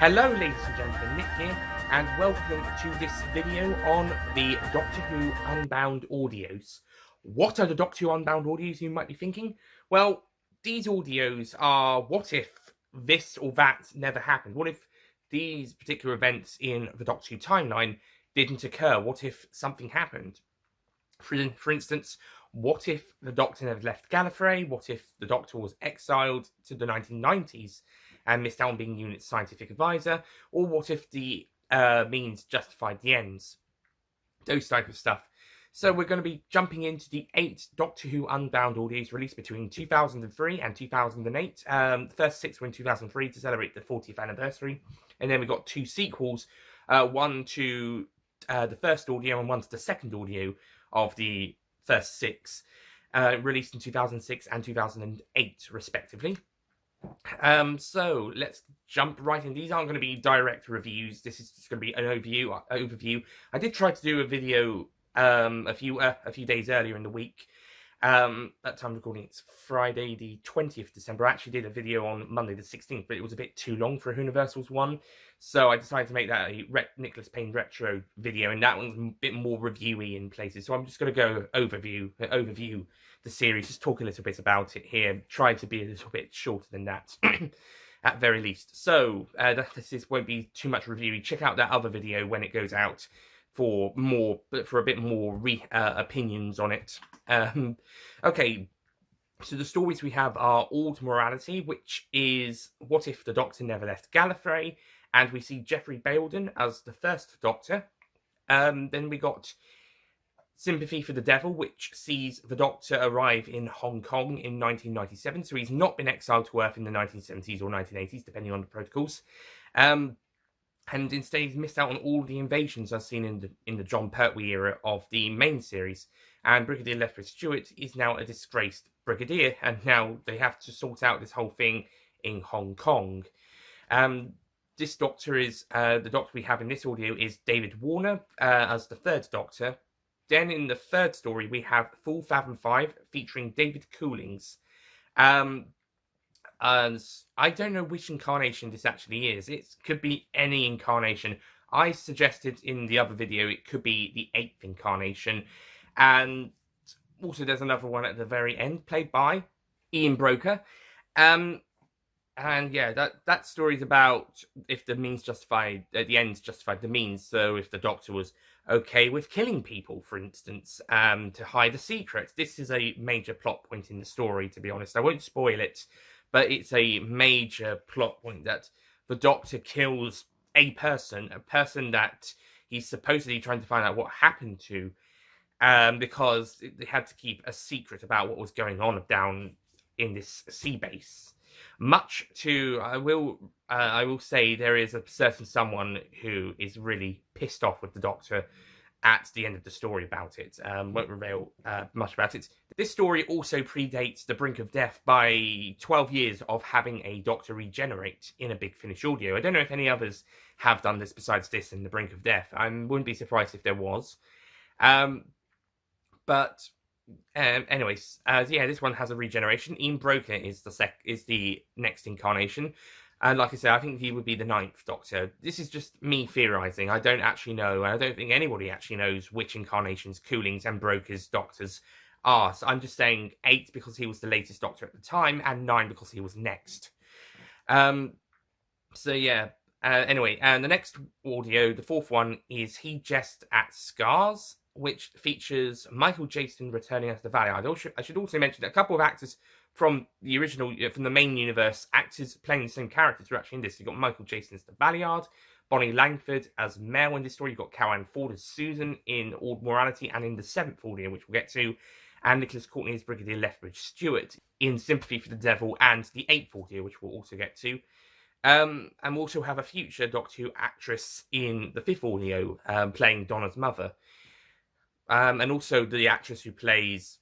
Hello ladies and gentlemen, Nick here, and welcome to this video on the Doctor Who Unbound audios. What are the Doctor Who Unbound audios, you might be thinking? Well, these audios are what if this or that never happened? What if these particular events in the Doctor Who timeline didn't occur? What if something happened? For instance, what if the Doctor never left Gallifrey? What if the Doctor was exiled to the 1990s and missed out on being Unit's scientific advisor? Or what if the means justified the ends? Those type of stuff. So we're going to be jumping into the 8 Doctor Who Unbound audios released between 2003 and 2008. The first 6 were in 2003 to celebrate the 40th anniversary. And then we got 2 sequels, one to the first audio and one to the second audio of the first 6, released in 2006 and 2008 respectively. So let's jump right in. These aren't going to be direct reviews. This is just going to be an overview. I did try to do a video a few days earlier in the week. That time recording, it's Friday the 20th December. I actually did a video on Monday the 16th, but it was a bit too long for a Whoniversals one, so I decided to make that a Nicholas Payne retro video, and that one's a bit more reviewy in places. So I'm just going to go overview the series, just talk a little bit about it here. Try to be a little bit shorter than that, at very least. So this won't be too much reviewy. Check out that other video when it goes out for a bit more opinions on it. Okay, so the stories we have are Old Morality, which is what if the Doctor never left Gallifrey, and we see Geoffrey Bayldon as the first Doctor. Then we got Sympathy for the Devil, which sees the Doctor arrive in Hong Kong in 1997, so he's not been exiled to Earth in the 1970s or 1980s, depending on the protocols. And instead he's missed out on all the invasions as seen in the John Pertwee era of the main series. And Brigadier Lethbridge Stewart is now a disgraced brigadier, and now they have to sort out this whole thing in Hong Kong. This Doctor is, the Doctor we have in this audio is David Warner as the third Doctor. Then in the third story we have Full Fathom 5 featuring David Coolings. And I don't know which incarnation this actually is. It could be any incarnation. I suggested in the other video it could be the 8th incarnation. And also there's another one at the very end, played by Ian Broker. And yeah, that story's about if the means justified, the ends justified the means. So if the Doctor was okay with killing people, for instance, to hide a secret. This is a major plot point in the story, to be honest. I won't spoil it, but it's a major plot point that the Doctor kills a person that he's supposedly trying to find out what happened to, because they had to keep a secret about what was going on down in this sea base. Much to, I will say there is a certain someone who is really pissed off with the Doctor at the end of the story about it. Won't reveal much about it. This story also predates The Brink of Death by 12 years of having a Doctor regenerate in a Big Finish audio. I don't know if any others have done this besides this in The Brink of Death. I wouldn't be surprised if there was. But anyways, yeah, this one has a regeneration. Ian Broker is the next incarnation. And like I said, I think he would be the 9th Doctor. This is just me theorising. I don't actually know. I don't think anybody actually knows which incarnations Coolings and Broker's Doctors are. So I'm just saying 8 because he was the latest Doctor at the time, and 9 because he was next. So yeah. Anyway, and the next audio, the 4th one, is He Jest at Scars, which features Michael Jason returning as the Valiard. I should also mention that a couple of actors from the original, from the main universe, actors playing the same characters are actually in this. You've got Michael Jason as the Valiard, Bonnie Langford as Mel in this story. You've got Carole Ford as Susan in Old Morality and in the 7th audio, which we'll get to. And Nicholas Courtney as Brigadier Lethbridge Stewart in Sympathy for the Devil and the 8th audio, which we'll also get to. And we also have a future Doctor Who actress in the 5th audio playing Donna's mother. And also the actress who plays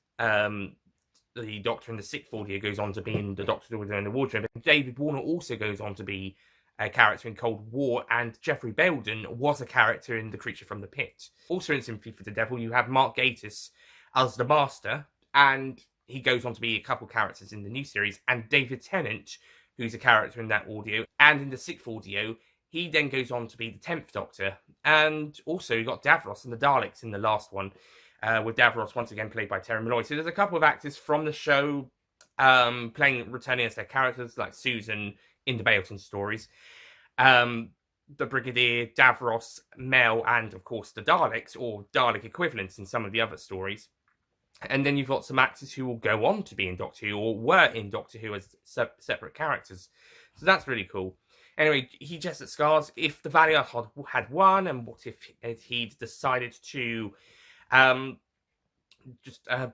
the Doctor in the 6th audio goes on to be in the Doctor Who in the Wardrobe. And David Warner also goes on to be a character in Cold War, and Geoffrey Bayldon was a character in The Creature from the Pit. Also in Sympathy for the Devil, you have Mark Gatiss as the Master, and he goes on to be a couple characters in the new series, and David Tennant, who's a character in that audio, and in the 6th audio he then goes on to be the 10th Doctor. And also, you got Davros and the Daleks in the last one, with Davros once again played by Terry Malloy. So there's a couple of actors from the show returning as their characters, like Susan in the Bailton stories. The Brigadier, Davros, Mel, and of course the Daleks, or Dalek equivalents in some of the other stories. And then you've got some actors who will go on to be in Doctor Who, or were in Doctor Who as separate characters. So that's really cool. Anyway, he just scars if the Valiant had won, and what if he'd decided to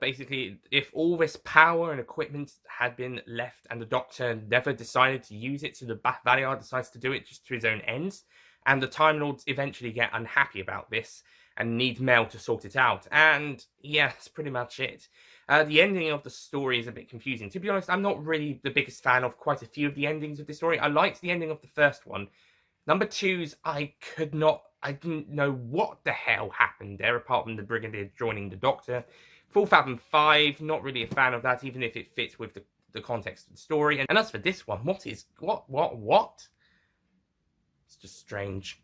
basically, if all this power and equipment had been left and the Doctor never decided to use it, so the Valiant decides to do it just to his own ends, and the Time Lords eventually get unhappy about this and need Mel to sort it out. And yeah, that's pretty much it. The ending of the story is a bit confusing. To be honest, I'm not really the biggest fan of quite a few of the endings of this story. I liked the ending of the first one. Number 2's, I didn't know what the hell happened there, apart from the Brigadier joining the Doctor. Full Fathom 5, not really a fan of that, even if it fits with the context of the story. And as for this one, what? It's just strange.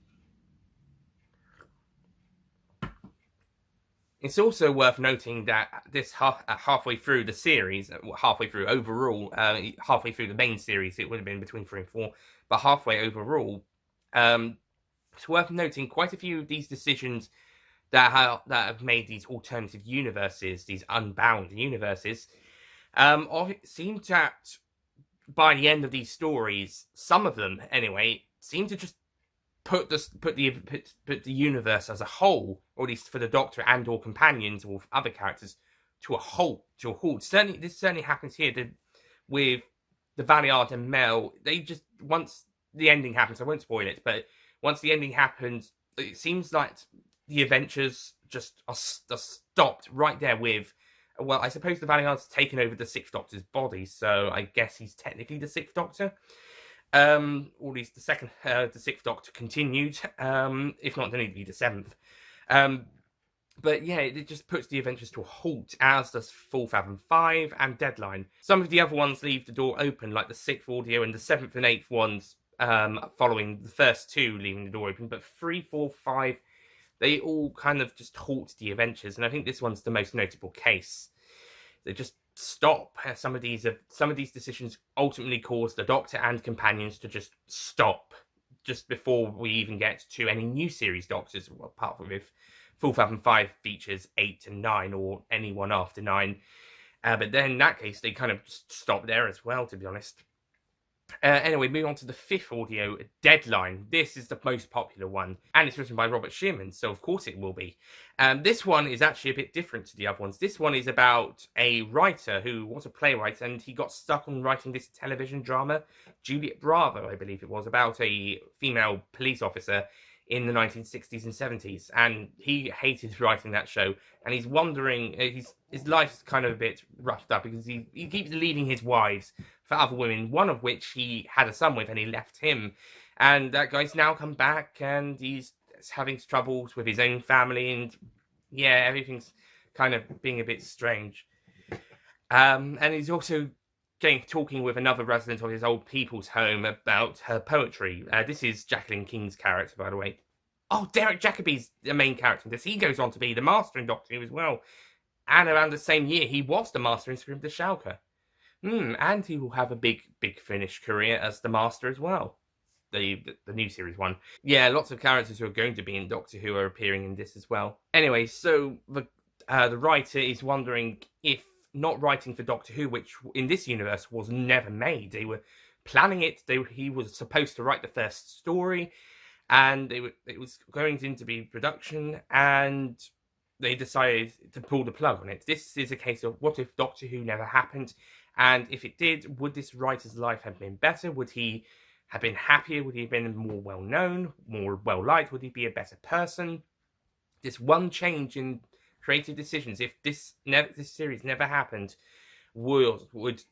It's also worth noting that this halfway through the series, halfway through overall, halfway through the main series, it would have been between 3 and 4, but halfway overall, it's worth noting quite a few of these decisions that have made these alternative universes, these unbound universes, seem that by the end of these stories, some of them anyway, seem to just put the universe as a whole, or at least for the Doctor and or companions or other characters, to a halt. Certainly, this happens here with the Valiant and Mel. They just, once the ending happens, I won't spoil it, but once the ending happens, it seems like the adventures just are stopped right there with, well, I suppose the Valiant's taken over the 6th Doctor's body, so I guess he's technically the 6th Doctor. Or at least the 6th Doctor continued, if not, then he'd be the 7th. But yeah, it just puts the adventures to a halt, as does Full Fathom 5 and Deadline. Some of the other ones leave the door open, like the 6th audio and the 7th and 8th ones, following the first 2 leaving the door open, but 3, 4, 5, they all kind of just halt the adventures, and I think this one's the most notable case. They just stop. Some of these decisions ultimately cause the Doctor and companions to just stop just before we even get to any new series Doctors, apart from if Full Fathom 5 features 8 and 9 or any one after 9. But then in that case, they kind of just stop there as well, to be honest. Anyway, moving on to the 5th audio, Deadline. This is the most popular one, and it's written by Robert Shearman, so of course it will be. This one is actually a bit different to the other ones. This one is about a writer who was a playwright, and he got stuck on writing this television drama, Juliet Bravo, I believe it was, about a female police officer in the 1960s and 70s, and he hated writing that show, and he's wondering, his life's kind of a bit roughed up, because he keeps leaving his wives for other women, one of which he had a son with, and he left him, and that guy's now come back, and he's having troubles with his own family, and yeah, everything's kind of being a bit strange. And he's also talking with another resident of his old people's home about her poetry. This is Jacqueline King's character, by the way. Oh, Derek Jacobi's the main character in this. He goes on to be the Master in Doctor Who as well. And around the same year, he was the Master in Scream of the Shalka. And he will have a big finish career as the Master as well. The new series one. Yeah, lots of characters who are going to be in Doctor Who are appearing in this as well. Anyway, so the writer is wondering if not writing for Doctor Who, which in this universe was never made. They were planning it. He was supposed to write the first story, and it was going into be production, and they decided to pull the plug on it. This is a case of, what if Doctor Who never happened? And if it did, would this writer's life have been better? Would he have been happier? Would he have been more well-known, more well-liked? Would he be a better person? This one change in creative decisions, if this series never happened, would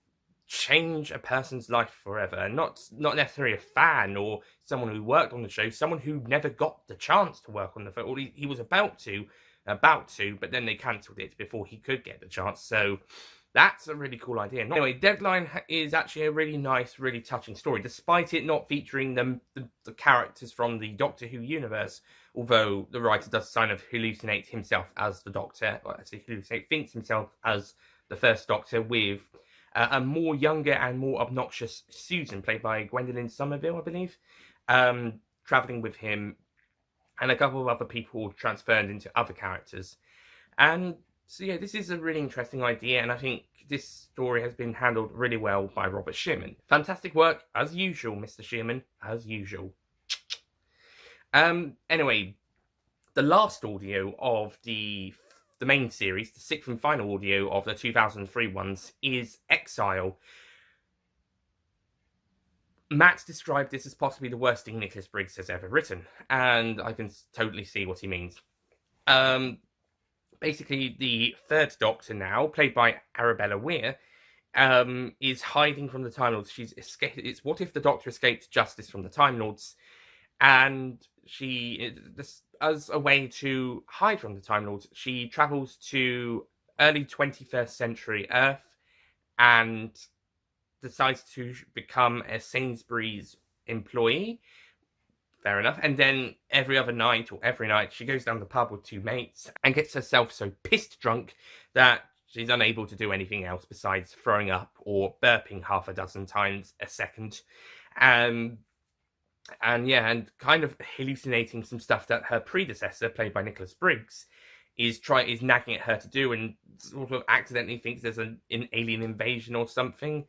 change a person's life forever. And not necessarily a fan or someone who worked on the show, someone who never got the chance to work on the show, or he was about to, but then they cancelled it before he could get the chance. So That's a really cool idea. Anyway, Deadline is actually a really nice, really touching story, despite it not featuring the characters from the Doctor Who universe. Although the writer does kind of hallucinate himself as the Doctor, or actually thinks himself as the first Doctor, with a more younger and more obnoxious Susan, played by Gwendolyn Somerville, I believe, traveling with him, and a couple of other people transferred into other characters. And so yeah, this is a really interesting idea, and I think this story has been handled really well by Robert Shearman. Fantastic work, as usual, Mr. Shearman, as usual. Anyway, the last audio of the main series, the sixth and final audio of the 2003 ones, is Exile. Matt described this as possibly the worst thing Nicholas Briggs has ever written, and I can totally see what he means. Basically, the third Doctor now, played by Arabella Weir, is hiding from the Time Lords. She's escaped. It's what if the Doctor escaped justice from the Time Lords, and she, as a way to hide from the Time Lords, she travels to early 21st century Earth and decides to become a Sainsbury's employee. Fair enough. And then every night, she goes down the pub with two mates and gets herself so pissed drunk that she's unable to do anything else besides throwing up or burping half a dozen times a second. And kind of hallucinating some stuff that her predecessor, played by Nicholas Briggs, is nagging at her to do, and sort of accidentally thinks there's an alien invasion or something.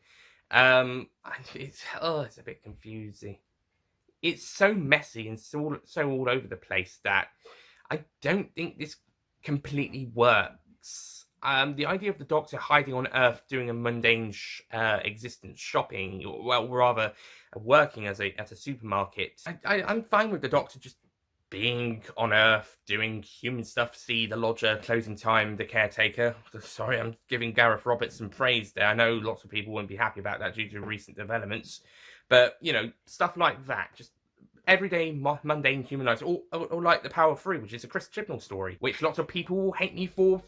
It's a bit confusing. It's so messy and so all over the place that I don't think this completely works. The idea of the Doctor hiding on Earth doing a mundane existence, shopping, or well, rather working at a supermarket. I'm fine with the Doctor just being on Earth, doing human stuff, see the lodger, closing time, the caretaker. Sorry, I'm giving Gareth Roberts some praise there. I know lots of people won't be happy about that due to recent developments. But, stuff like that, just everyday mundane human lives, or like The Power of Three, which is a Chris Chibnall story, which lots of people will hate me for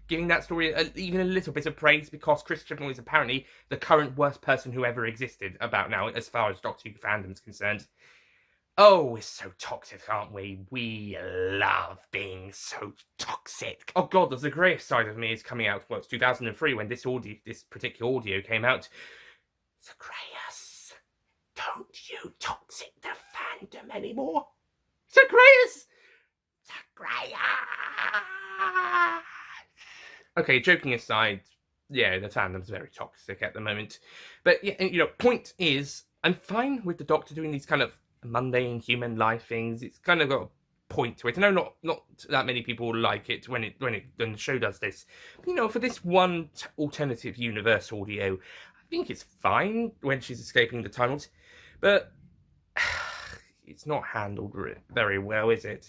giving that story even a little bit of praise, because Chris Chibnall is apparently the current worst person who ever existed about now, as far as Doctor Who fandom's concerned. Oh, we're so toxic, aren't we? We love being so toxic. Oh god, there's a grey side of me is coming out. Well, it's 2003 when this particular audio came out. Zagreus, don't you toxic the fandom anymore. Zagreus! Zagreus! Okay, joking aside, yeah, the fandom's very toxic at the moment. But, yeah, point is, I'm fine with the Doctor doing these kind of mundane human life things. It's kind of got a point to it. I know not that many people like it when the show does this. But, for this one alternative universe audio, I think it's fine when she's escaping the tunnels. But it's not handled very well, is it?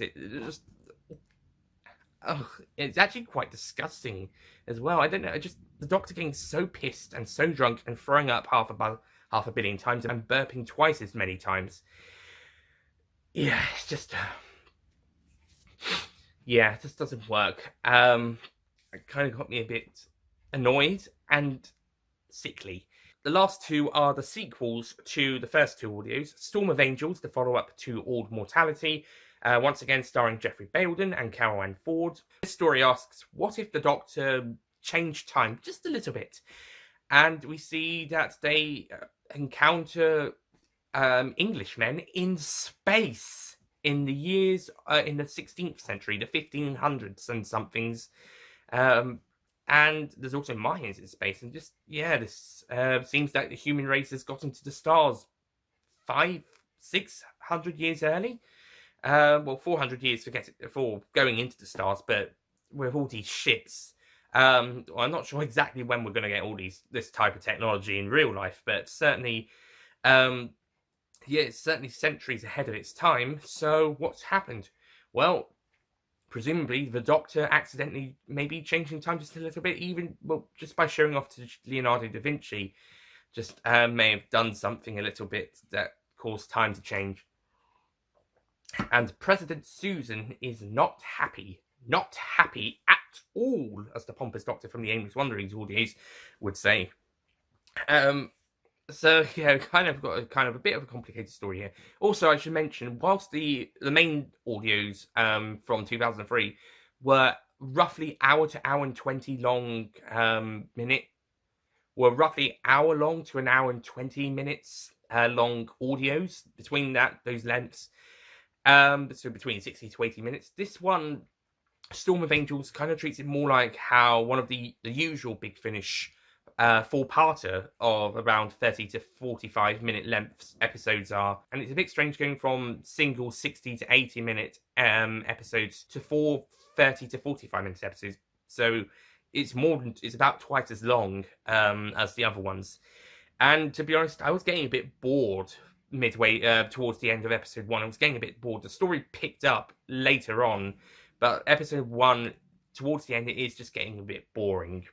It's actually quite disgusting as well. I don't know. The Doctor getting so pissed and so drunk and throwing up half a billion times and burping twice as many times. Yeah, it's just... it just doesn't work. It kind of got me a bit annoyed and sickly. The last two are the sequels to the first two audios. Storm of Angels, the follow-up to Old Mortality, once again starring Jeffrey Bayldon and Carol Ann Ford. This story asks, what if the Doctor changed time just a little bit? And we see that they encounter Englishmen in space in the years, in the 16th century, the 1500s and somethings. And there's also Mayans in space. And this seems like the human race has got into the stars 500-600 years early. 400 years for going into the stars, but with all these ships, I'm not sure exactly when we're going to get all this type of technology in real life, but certainly, it's certainly centuries ahead of its time. So what's happened? Well, presumably the Doctor accidentally maybe changing time just a little bit, just by showing off to Leonardo da Vinci, just may have done something a little bit that caused time to change. And President Susan is not happy at all, as the pompous doctor from the Aimless Wanderings audios would say. So yeah, kind of got a bit of a complicated story here. Also, I should mention, whilst the main audios from 2003 were roughly hour to hour and 20 long were roughly hour long to an hour and 20 minutes long audios between those lengths. So between 60 to 80 minutes. This one, Storm of Angels, kind of treats it more like how one of the usual Big Finish four-parter of around 30 to 45 minute lengths episodes are. And it's a bit strange going from single 60 to 80 minute episodes to 30 to 45 minute episodes. So it's about twice as long as the other ones. And to be honest, I was getting a bit bored midway towards the end of episode 1. I was getting a bit bored. The story picked up later on, but episode 1 towards the end, it is just getting a bit boring.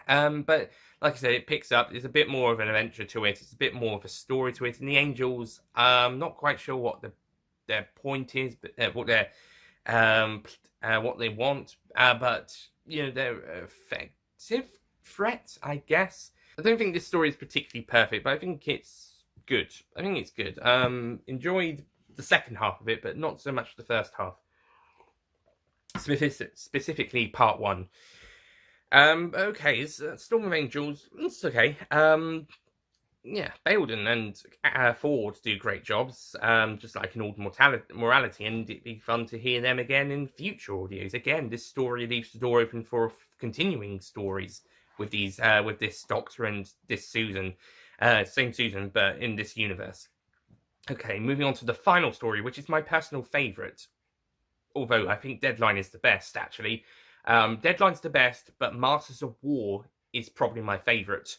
But like I said, it picks up. There's a bit more of an adventure to it. It's a bit more of a story to it. And the Angels, I'm not quite sure what their point is, but what they want. But you know, they're effective threat, I guess. I don't think this story is particularly perfect, but I think it's good. Enjoyed the second half of it, but not so much the first half. Specifically, part 1. Okay, Storm of Angels, it's okay. Yeah, Baildon and Ford do great jobs, just like in Old Morality, and it'd be fun to hear them again in future audios. Again, this story leaves the door open for continuing stories with this Doctor and this Susan, same Susan, but in this universe. Okay, moving on to the final story, which is my personal favourite. Although I think Deadline is the best, actually. Deadline's the best, but Masters of War is probably my favourite.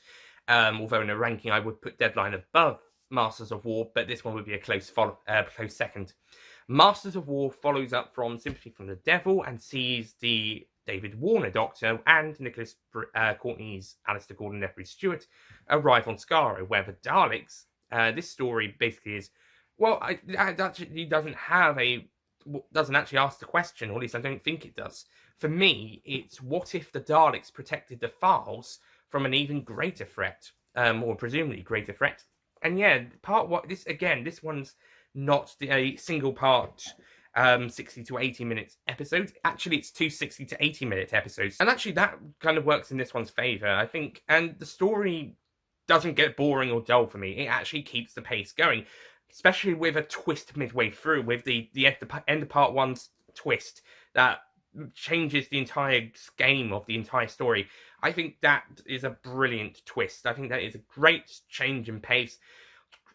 Although in a ranking I would put Deadline above Masters of War, but this one would be a close second. Masters of War follows up from Sympathy from the Devil and sees the David Warner Doctor and Nicholas Courtney's Alistair Gordon Lethbridge Stewart arrive on Skaro, where the Daleks. This story basically is, well, it actually doesn't actually ask the question, or at least I don't think it does. For me, it's what if the Daleks protected the files from an even greater threat, or presumably greater threat. And yeah, this one's not a single part 60 to 80 minutes episodes. Actually, it's 2 60 to 80 minute episodes. And actually that kind of works in this one's favour, I think. And the story doesn't get boring or dull for me. It actually keeps the pace going, especially with a twist midway through, with the end of part 1's twist that changes the entire game of the entire story. I think that is a brilliant twist. I think that is a great change in pace.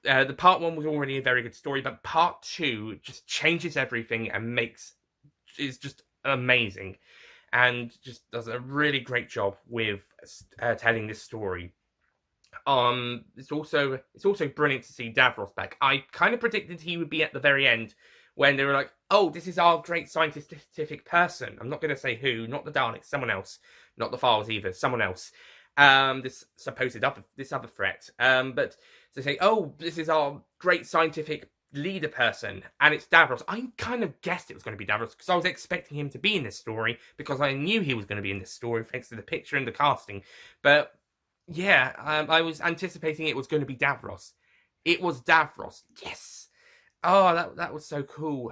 The part 1 was already a very good story, but part 2 just changes everything and is just amazing, and just does a really great job with telling this story. It's also brilliant to see Davros back. I kind of predicted he would be at the very end, when they were like, oh, this is our great scientific person. I'm not going to say who, not the Daleks, someone else. Not the Files either, someone else. This other threat. But they say, oh, this is our great scientific leader person, and it's Davros. I kind of guessed it was going to be Davros, because I was expecting him to be in this story, because I knew he was going to be in this story, thanks to the picture and the casting. But yeah, I was anticipating it was going to be Davros. It was Davros. Yes! Oh, that was so cool.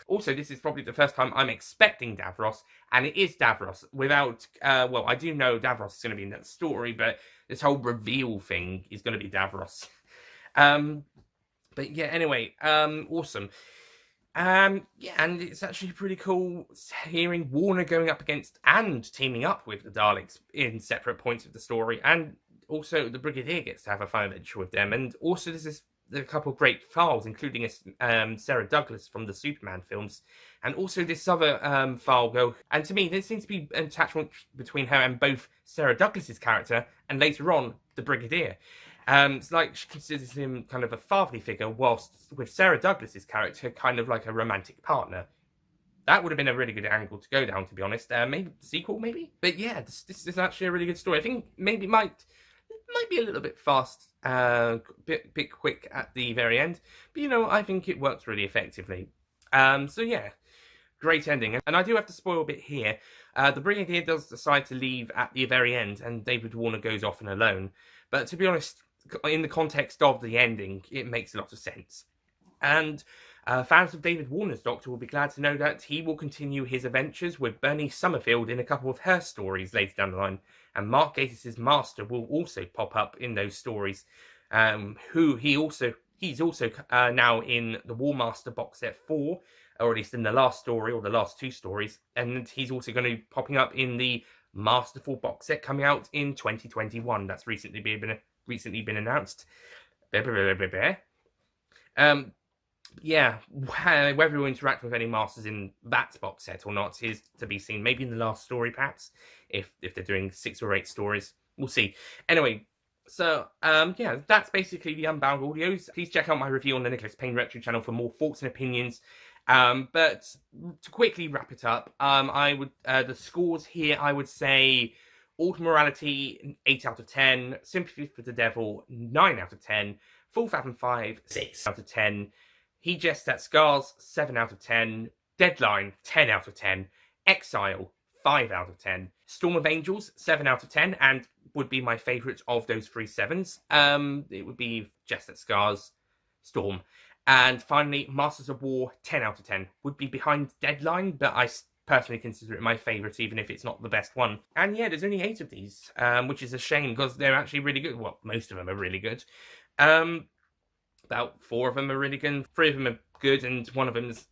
Also, this is probably the first time I'm expecting Davros, and it is Davros. Without, I do know Davros is going to be in that story, but this whole reveal thing is going to be Davros. But yeah, anyway, awesome. Yeah, and it's actually pretty cool hearing Warner going up against and teaming up with the Daleks in separate points of the story, and also the Brigadier gets to have a fun adventure with them, and also this is a couple of great files, including Sarah Douglas from the Superman films, and also this other file girl. And to me, there seems to be an attachment between her and both Sarah Douglas's character and later on the Brigadier. It's like she considers him kind of a fatherly figure, whilst with Sarah Douglas's character kind of like a romantic partner. That would have been a really good angle to go down, to be honest. Maybe the sequel, maybe. But yeah, this is actually a really good story. I think maybe it might be a little bit fast, bit quick at the very end, but you know, I think it works really effectively. So yeah, great ending. And I do have to spoil a bit here. The Brigadier does decide to leave at the very end, and David Warner goes off and alone. But to be honest, in the context of the ending, it makes a lot of sense. And fans of David Warner's Doctor will be glad to know that he will continue his adventures with Bernie Summerfield in a couple of her stories later down the line. And Mark Gatiss' Master will also pop up in those stories. He's also now in the War Master box set 4, or at least in the last story, or the last 2 stories. And he's also going to be popping up in the Masterful box set coming out in 2021. That's recently been announced. Yeah, whether we'll interact with any Masters in that box set or not is to be seen. Maybe in the last story, perhaps, if they're doing 6 or 8 stories. We'll see. Anyway, so, yeah, that's basically the Unbound audios. Please check out my review on the Nicholas Payne Retro channel for more thoughts and opinions. But to quickly wrap it up, the scores here, I would say Ultimate Morality, 8 out of 10, Sympathy for the Devil, 9 out of 10, Full Fathom 5, 6 out of 10, He Jests at Scars, 7 out of 10, Deadline, 10 out of 10, Exile, 5 out of 10, Storm of Angels, 7 out of 10, and would be my favourite of those 3 7s. It would be Jests at Scars, Storm. And finally, Masters of War, 10 out of 10. Would be behind Deadline, but I personally consider it my favourite, even if it's not the best one. And yeah, there's only 8 of these, which is a shame, because they're actually really good. Well, most of them are really good. About 4 of them are really good, 3 of them are good, and 1 of them is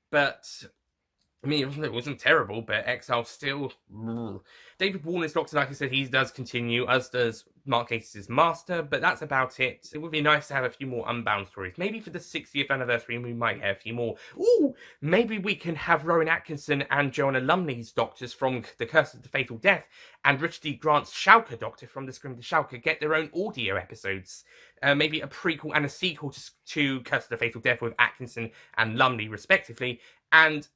but I mean, it wasn't terrible, but Exile still... David Warner's Doctor, like I said, he does continue, as does Mark Gatiss' Master, but that's about it. It would be nice to have a few more Unbound stories. Maybe for the 60th anniversary, we might have a few more. Ooh! Maybe we can have Rowan Atkinson and Joanna Lumley's Doctors from The Curse of the Fatal Death and Richard D. Grant's Schalke Doctor from The Scream of the Schalke get their own audio episodes. Maybe a prequel and a sequel to Curse of the Fatal Death with Atkinson and Lumley, respectively, and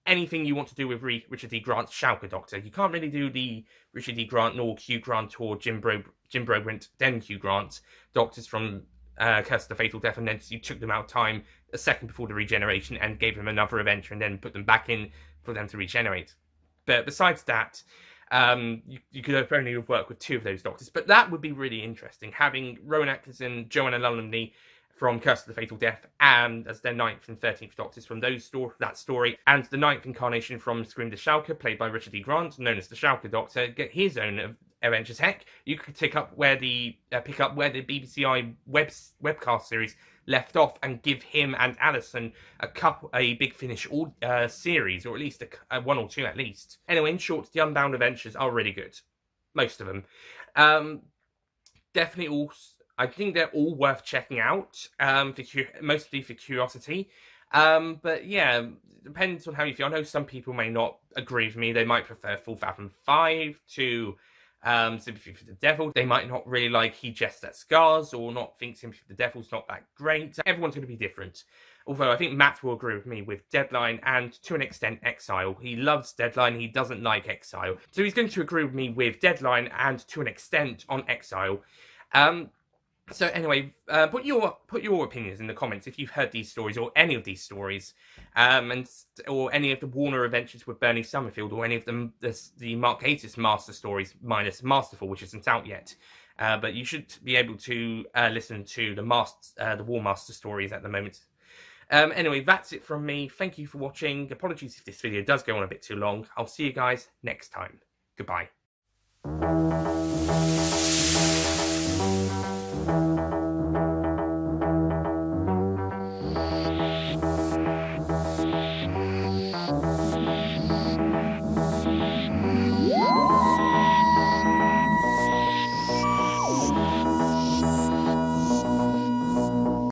anything you want to do with Richard D. Grant's Schalke Doctor. You can't really do the Richard D. Grant nor Hugh Grant or Jim Broadbent, then Hugh Grant Doctors from Curse of the Fatal Death, and then you took them out of time a second before the regeneration and gave them another adventure and then put them back in for them to regenerate. But besides that, you could only work with 2 of those Doctors. But that would be really interesting, having Rowan Atkinson, Joanna Lumley from Curse of the Fatal Death, and as their 9th and 13th Doctors from that story, and the 9th incarnation from Scream the Schalke, played by Richard D. Grant, known as the Schalke Doctor, get his own adventures. Heck, you could pick up where the BBCI webcast series left off, and give him and Alison a Big Finish series, or at least a 1 or 2 at least. Anyway, in short, the Unbound adventures are really good, most of them. Definitely all. I think they're all worth checking out, mostly for curiosity. But yeah, depends on how you feel. I know some people may not agree with me. They might prefer Full Fathom 5 to Sympathy for the Devil. They might not really like He Jests at Scars, or not think Sympathy for the Devil's not that great. Everyone's going to be different. Although I think Matt will agree with me with Deadline and, to an extent, Exile. He loves Deadline, he doesn't like Exile. So he's going to agree with me with Deadline and, to an extent, on Exile. So anyway, put your opinions in the comments if you've heard these stories, or any of these stories, or any of the Warner adventures with Bernie Summerfield, or any of the Mark Gatiss Master stories minus Masterful, which isn't out yet. But you should be able to listen to the War Master stories at the moment. Anyway, that's it from me. Thank you for watching. Apologies if this video does go on a bit too long. I'll see you guys next time. Goodbye.